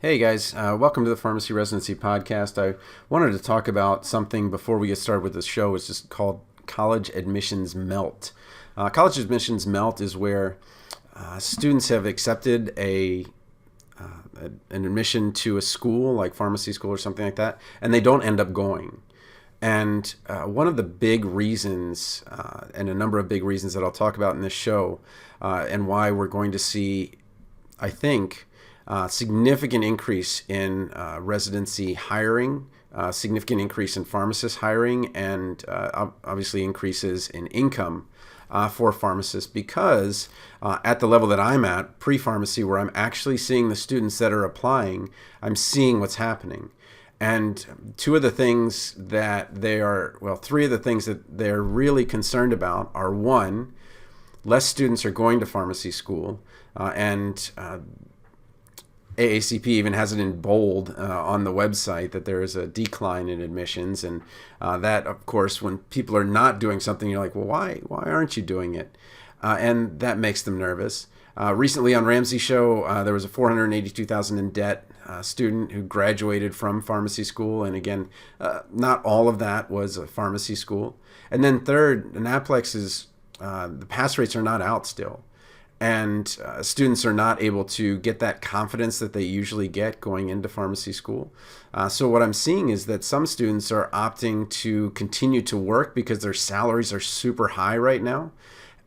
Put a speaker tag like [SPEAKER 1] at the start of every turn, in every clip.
[SPEAKER 1] Hey guys, welcome to the Pharmacy Residency Podcast. I wanted to talk about something before we get started with this show. It's just called College Admissions Melt. College Admissions Melt is where students have accepted an admission to a school, like pharmacy school or something like that, and they don't end up going. And one of the big reasons, and a number of big reasons that I'll talk about in this show, and why we're going to see, I think, significant increase in residency hiring, significant increase in pharmacist hiring, and obviously increases in income for pharmacists because at the level that I'm at, pre-pharmacy, where I'm actually seeing the students that are applying, I'm seeing what's happening. And three of the things that they're really concerned about are, one, less students are going to pharmacy school, and AACP even has it in bold on the website that there is a decline in admissions. And that, of course, when people are not doing something, you're like, well, why aren't you doing it? And that makes them nervous. Recently on Ramsey's show, there was a $482,000 in debt student who graduated from pharmacy school. And again, not all of that was a pharmacy school. And then third, NABPLEX is, the pass rates are not out still. And students are not able to get that confidence that they usually get going into pharmacy school. So what I'm seeing is that some students are opting to continue to work because their salaries are super high right now.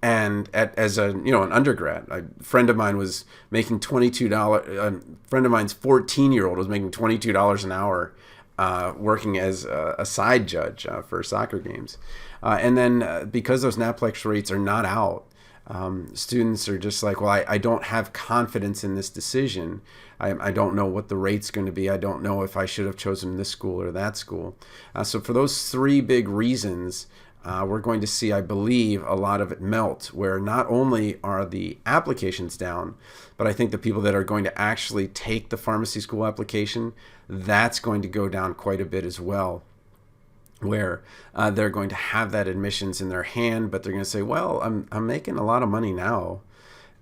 [SPEAKER 1] And as an undergrad, a friend of mine was making $22. A friend of mine's 14-year-old was making $22 an hour working as a side judge for soccer games. And then because those NABPLEX rates are not out, students are just like, well, I don't have confidence in this decision. I don't know what the rate's going to be. I don't know if I should have chosen this school or that school. So for those three big reasons, we're going to see, I believe, a lot of it melt, where not only are the applications down, but I think the people that are going to actually take the pharmacy school application, that's going to go down quite a bit as well, where they're going to have that admissions in their hand, but they're going to say, well, I'm making a lot of money now,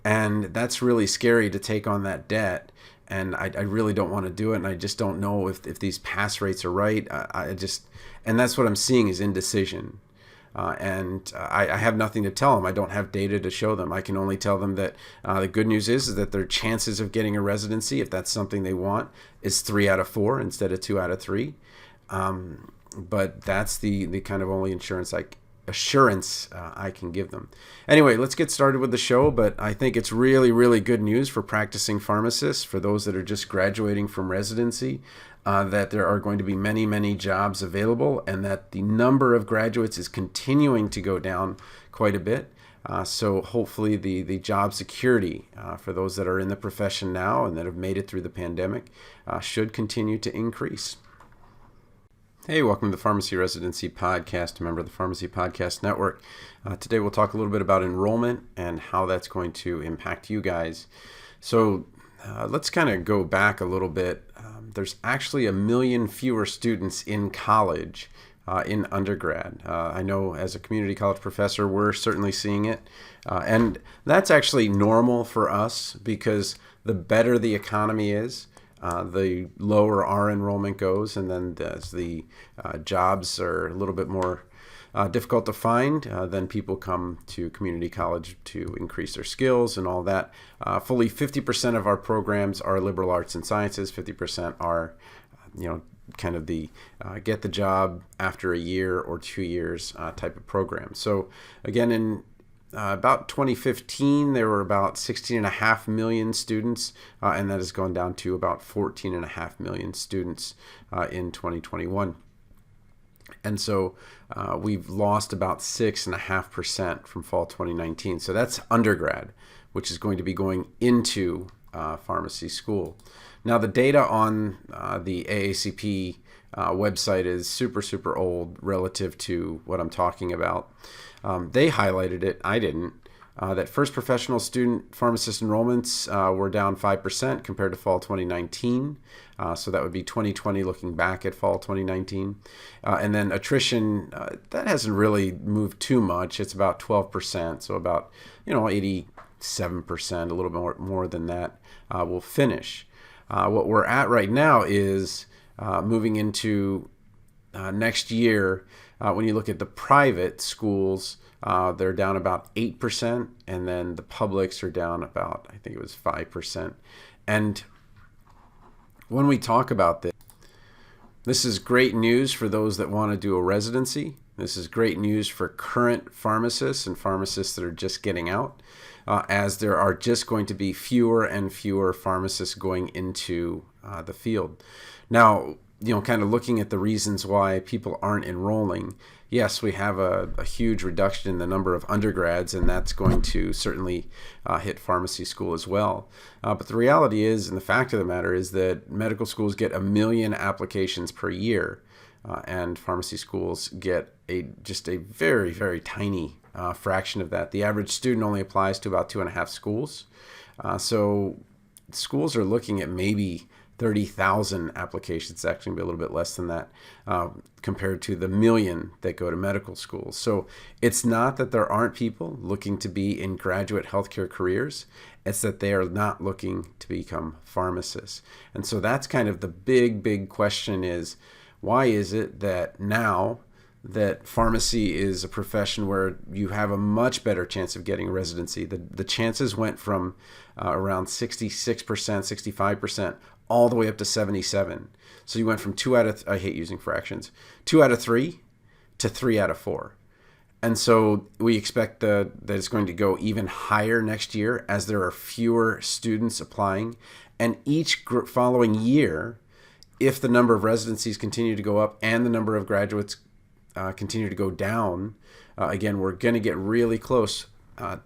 [SPEAKER 1] and that's really scary to take on that debt, and I really don't want to do it, and I just don't know if these pass rates are right. And that's what I'm seeing is indecision. And I have nothing to tell them. I don't have data to show them. I can only tell them that the good news is that their chances of getting a residency, if that's something they want, is 3 out of 4 instead of 2 out of 3. But that's the kind of only assurance I can give them. Anyway, let's get started with the show. But I think it's really, really good news for practicing pharmacists, for those that are just graduating from residency, that there are going to be many, many jobs available, and that the number of graduates is continuing to go down quite a bit. So hopefully the job security for those that are in the profession now and that have made it through the pandemic should continue to increase. Hey, welcome to the Pharmacy Residency Podcast, a member of the Pharmacy Podcast Network. Today we'll talk a little bit about enrollment and how that's going to impact you guys. So let's kind of go back a little bit. There's actually 1 million fewer students in college in undergrad. I know as a community college professor, we're certainly seeing it. And that's actually normal for us because the better the economy is, the lower our enrollment goes, and then as the jobs are a little bit more difficult to find, then people come to community college to increase their skills and all that. Fully 50% of our programs are liberal arts and sciences, 50% are, kind of the get the job after a year or 2 years type of program. So again, in about 2015, there were about 16.5 million students, and that has gone down to about 14.5 million students in 2021. And so we've lost about 6.5% from fall 2019. So that's undergrad, which is going to be going into pharmacy school. Now, the data on the AACP website is super, super old relative to what I'm talking about. They highlighted it. I didn't. That first professional student pharmacist enrollments were down 5% compared to fall 2019. So that would be 2020 looking back at fall 2019. And then attrition, that hasn't really moved too much. It's about 12%. So about, 87%, a little bit more than that will finish. What we're at right now is moving into next year. When you look at the private schools, they're down about 8%, and then the publics are down about, I think it was 5%. And when we talk about this is great news for those that want to do a residency. This is great news for current pharmacists and pharmacists that are just getting out, as there are just going to be fewer and fewer pharmacists going into the field. Now, kind of looking at the reasons why people aren't enrolling, yes, we have a huge reduction in the number of undergrads, and that's going to certainly hit pharmacy school as well. But the reality is, and the fact of the matter is, that medical schools get 1 million applications per year, and pharmacy schools get just a very, very tiny fraction of that. The average student only applies to about 2.5 schools. So schools are looking at maybe 30,000 applications. It's actually going to be a little bit less than that compared to the 1 million that go to medical schools. So it's not that there aren't people looking to be in graduate healthcare careers. It's that they are not looking to become pharmacists. And so that's kind of the big question is, why is it that now that pharmacy is a profession where you have a much better chance of getting a residency? The chances went from around 66%, 65%, all the way up to 77. So you went from 2 out of, I hate using fractions, 2 out of 3 to 3 out of 4. And so we expect that it's going to go even higher next year as there are fewer students applying. And each following year, if the number of residencies continue to go up and the number of graduates continue to go down, again, we're going to get really close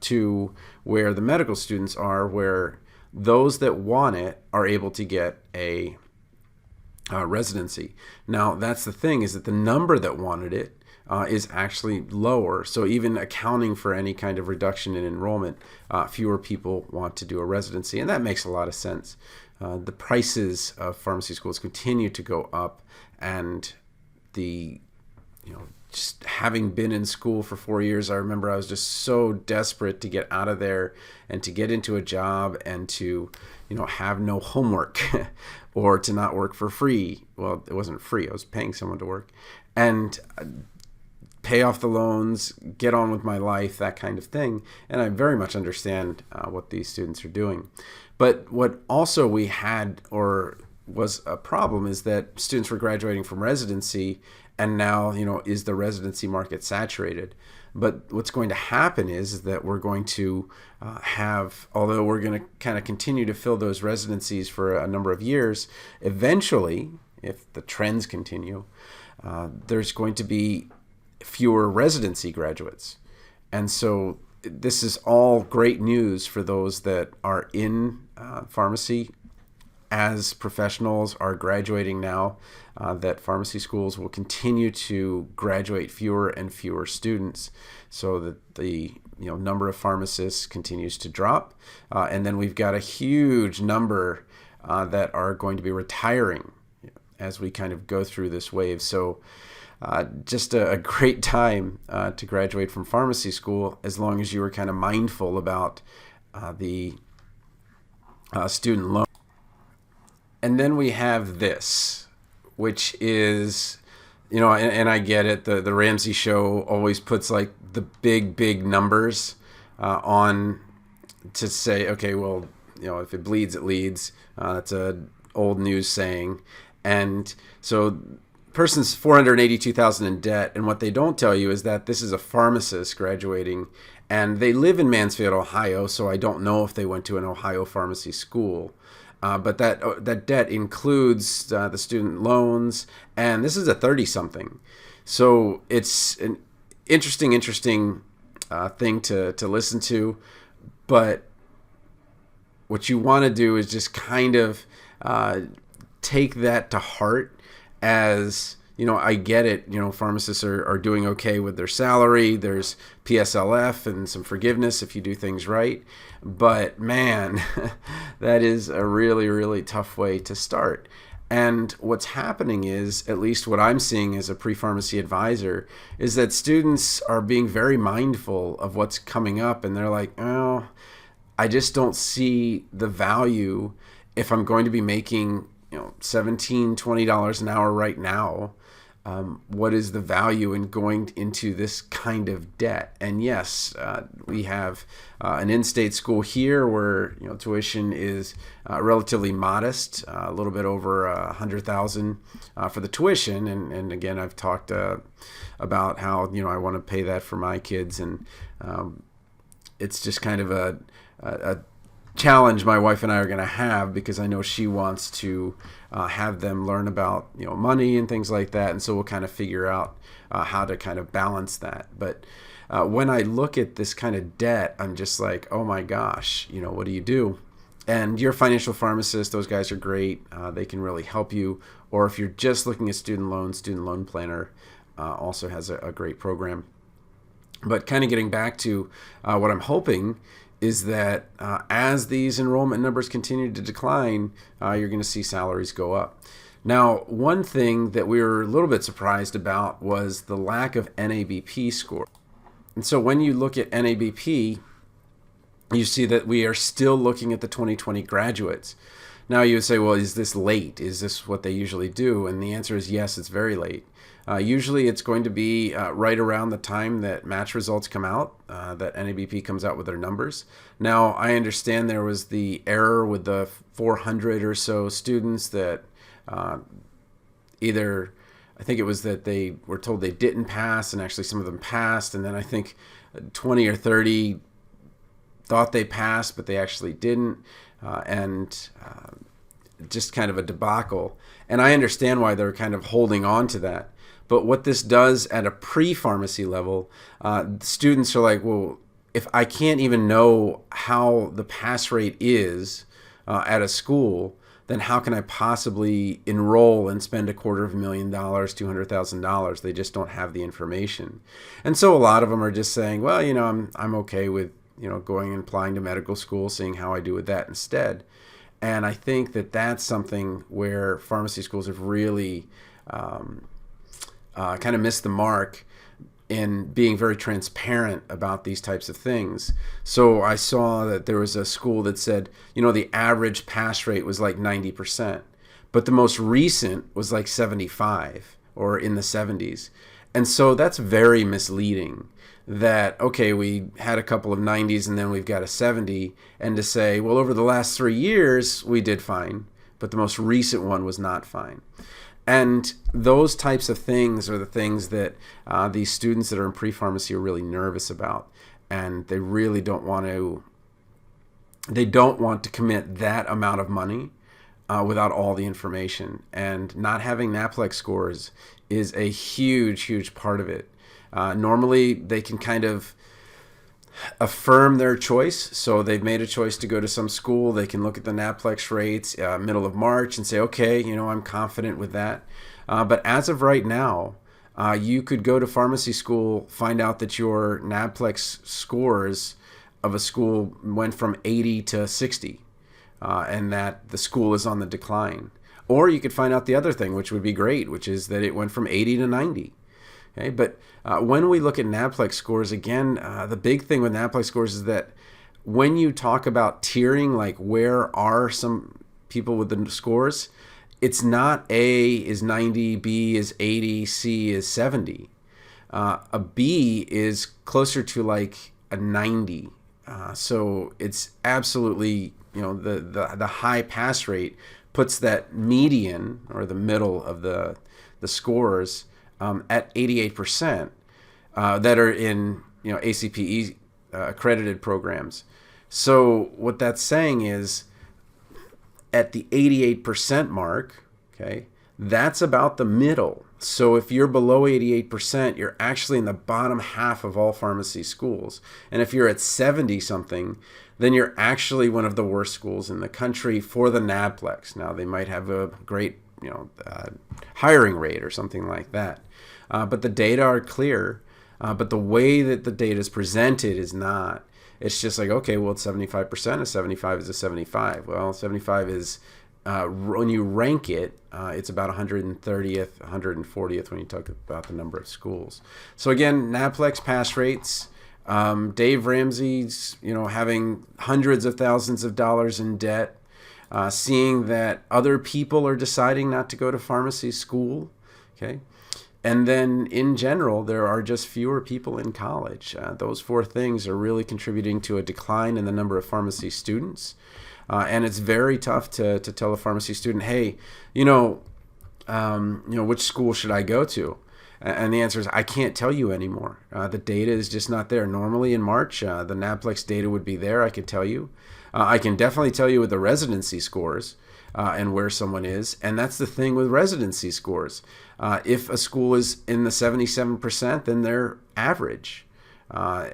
[SPEAKER 1] to where the medical students are, where those that want it are able to get a residency. Now, that's the thing, is that the number that wanted it is actually lower. So even accounting for any kind of reduction in enrollment, fewer people want to do a residency, and that makes a lot of sense. The prices of pharmacy schools continue to go up, and just having been in school for 4 years, I remember I was just so desperate to get out of there and to get into a job and to, have no homework or to not work for free. Well, it wasn't free. I was paying someone to work, and pay off the loans, get on with my life, that kind of thing. And I very much understand what these students are doing. But what also we had, or was a problem, is that students were graduating from residency, and now, is the residency market saturated? But what's going to happen is that we're going to although we're going to kind of continue to fill those residencies for a number of years, eventually, if the trends continue, there's going to be fewer residency graduates. And so this is all great news for those that are in pharmacy. As professionals are graduating now, that pharmacy schools will continue to graduate fewer and fewer students, so that the number of pharmacists continues to drop. And then we've got a huge number that are going to be retiring as we kind of go through this wave. So just a great time to graduate from pharmacy school, as long as you were kind of mindful about the student loan. And then we have this, which is, and I get it, the Ramsey show always puts like the big numbers on to say, okay, well, if it bleeds, it leads. That's an old news saying. And so person's $482,000 in debt, and what they don't tell you is that this is a pharmacist graduating, and they live in Mansfield, Ohio, so I don't know if they went to an Ohio pharmacy school. But that debt includes the student loans, and this is a 30-something. So it's an interesting thing to listen to. But what you want to do is just kind of take that to heart. As I get it, pharmacists are doing okay with their salary. There's PSLF and some forgiveness if you do things right. But man, that is a really tough way to start. And what's happening is, at least what I'm seeing as a pre-pharmacy advisor, is that students are being very mindful of what's coming up, and they're like, oh, I just don't see the value if I'm going to be making, $17, $20 an hour right now, what is the value in going into this kind of debt? And yes, we have an in-state school here where tuition is relatively modest, a little bit over $100,000 for the tuition. And again, I've talked about how I want to pay that for my kids, and it's just kind of a challenge my wife and I are going to have, because I know she wants to have them learn about money and things like that, and so we'll kind of figure out how to kind of balance that. But when I look at this kind of debt, I'm just like, oh my gosh, what do you do? And you're a financial pharmacist; those guys are great. They can really help you. Or if you're just looking at student loan planner also has a great program. But kind of getting back to what I'm hoping is that as these enrollment numbers continue to decline, you're going to see salaries go up. Now, one thing that we were a little bit surprised about was the lack of NABP score. And so when you look at NABP, you see that we are still looking at the 2020 graduates. Now you would say, well, is this late? Is this what they usually do? And the answer is yes, it's very late. Usually it's going to be right around the time that match results come out, that NABP comes out with their numbers. Now, I understand there was the error with the 400 or so students that either, I think it was that they were told they didn't pass, and actually some of them passed, and then I think 20 or 30 thought they passed, but they actually didn't, and just kind of a debacle. And I understand why they're kind of holding on to that. But what this does at a pre-pharmacy level, students are like, well, if I can't even know how the pass rate is at a school, then how can I possibly enroll and spend $250,000, $200,000? They just don't have the information. And so a lot of them are just saying, well, I'm okay with going and applying to medical school, seeing how I do with that instead. And I think that that's something where pharmacy schools have really kind of missed the mark in being very transparent about these types of things. So I saw that there was a school that said, the average pass rate was like 90%, but the most recent was like 75 or in the 70s. And so that's very misleading. That, okay, we had a couple of 90s and then we've got a 70, and to say, well, over the last 3 years, we did fine, but the most recent one was not fine. And those types of things are the things that these students that are in pre-pharmacy are really nervous about, and they really don't want to commit that amount of money without all the information. And not having NAPLEX scores is a huge, huge part of it. Normally, they can kind of affirm their choice. So they've made a choice to go to some school. They can look at the NAPLEX rates middle of March and say, okay, I'm confident with that. But as of right now, you could go to pharmacy school, find out that your NAPLEX scores of a school went from 80 to 60, and that the school is on the decline. Or you could find out the other thing, which would be great, which is that it went from 80 to 90. Okay, but when we look at NAPLEX scores, again, the big thing with NAPLEX scores is that when you talk about tiering, like where are some people with the scores, it's not A is 90, B is 80, C is 70. A B is closer to like a 90. So it's absolutely, the high pass rate puts that median or the middle of the scores at 88% that are in ACPE accredited programs. So what that's saying is at the 88% mark, okay, that's about the middle. So if you're below 88%, you're actually in the bottom half of all pharmacy schools. And if you're at 70 something, then you're actually one of the worst schools in the country for the NABPLEX. Now they might have a great hiring rate or something like that. But the data are clear, but the way that the data is presented is not. It's just like, okay, well, it's 75%. A 75 is a 75. Well, 75 is, when you rank it, it's about 130th, 140th when you talk about the number of schools. So again, NAPLEX pass rates, Dave Ramsey's, having hundreds of thousands of dollars in debt. seeing that other people are deciding not to go to pharmacy school. Okay. And then in general, there are just fewer people in college. Those four things are really contributing to a decline in the number of pharmacy students. And it's very tough to tell a pharmacy student, hey, which school should I go to? And the answer is, I can't tell you anymore. The data is just not there. Normally in March, the NABPLEX data would be there. I could tell you. I can definitely tell you with the residency scores and where someone is. And that's the thing with residency scores. If a school is in the 77%, then they're average.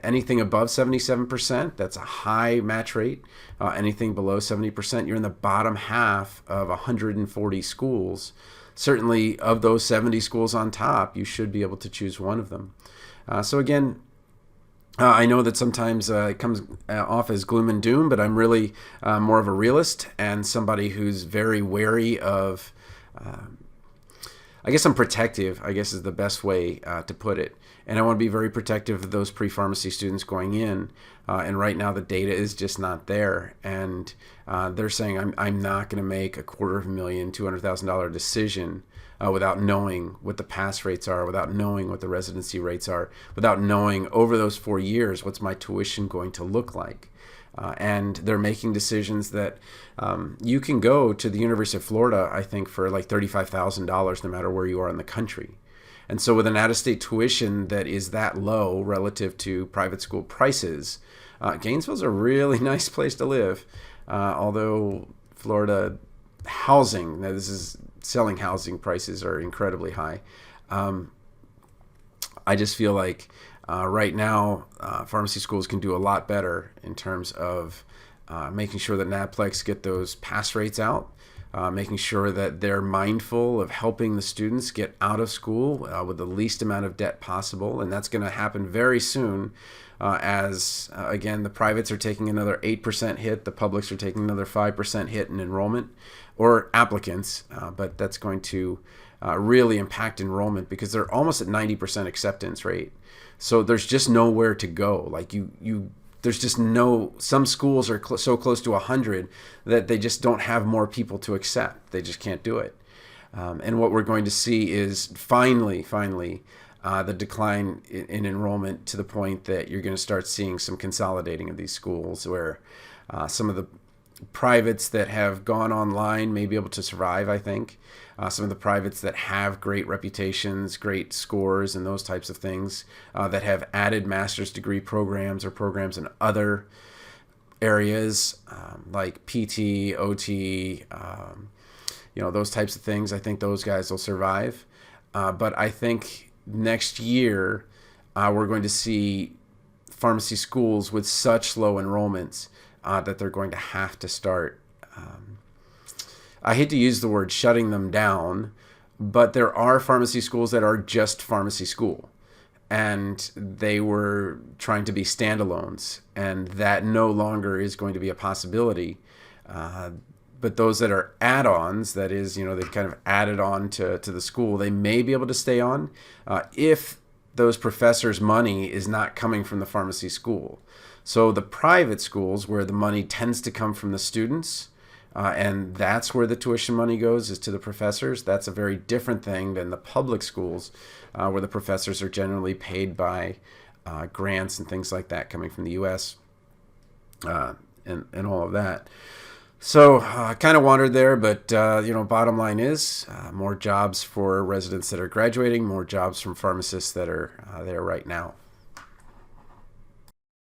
[SPEAKER 1] Anything above 77%, that's a high match rate. Anything below 70%, you're in the bottom half of 140 schools. Certainly, of those 70 schools on top, you should be able to choose one of them. So again, I know that sometimes it comes off as gloom and doom, but I'm really more of a realist and somebody who's very wary of, I guess I'm protective, I guess is the best way to put it. And I want to be very protective of those pre-pharmacy students going in. And right now the data is just not there. And they're saying I'm not going to make a $250,000, $200,000 decision without knowing what the pass rates are, without knowing what the residency rates are, without knowing over those 4 years what's my tuition going to look like. And they're making decisions that you can go to the University of Florida, I think, for like $35,000 no matter where you are in the country. And so with an out-of-state tuition that is that low relative to private school prices, Gainesville's a really nice place to live. Although Florida housing, now this is selling housing prices are incredibly high. I just feel like right now pharmacy schools can do a lot better in terms of making sure that NABPLEX get those pass rates out. Making sure that they're mindful of helping the students get out of school with the least amount of debt possible. And that's going to happen very soon as, again, the privates are taking another 8% hit. The publics are taking another 5% hit in enrollment or applicants. But that's going to really impact enrollment because they're almost at 90% acceptance rate. So there's just nowhere to go. Like there's just some schools are so close to 100 that they just don't have more people to accept. They just can't do it. And what we're going to see is finally, the decline in enrollment to the point that you're going to start seeing some consolidating of these schools where some of the privates that have gone online may be able to survive, I think. Some of the privates that have great reputations, great scores, and those types of things that have added master's degree programs or programs in other areas like PT, OT, those types of things. I think those guys will survive. But I think next year we're going to see pharmacy schools with such low enrollments that they're going to have to start I hate to use the word shutting them down, but there are pharmacy schools that are just pharmacy school. And they were trying to be standalones. And that no longer is going to be a possibility. But those that are add-ons, that is, they've kind of added on to the school, they may be able to stay on if those professors' money is not coming from the pharmacy school. So the private schools, where the money tends to come from the students, and that's where the tuition money goes, is to the professors. That's a very different thing than the public schools, where the professors are generally paid by grants and things like that coming from the U.S. And all of that. So I kind of wandered there, but bottom line is more jobs for residents that are graduating, more jobs from pharmacists that are there right now.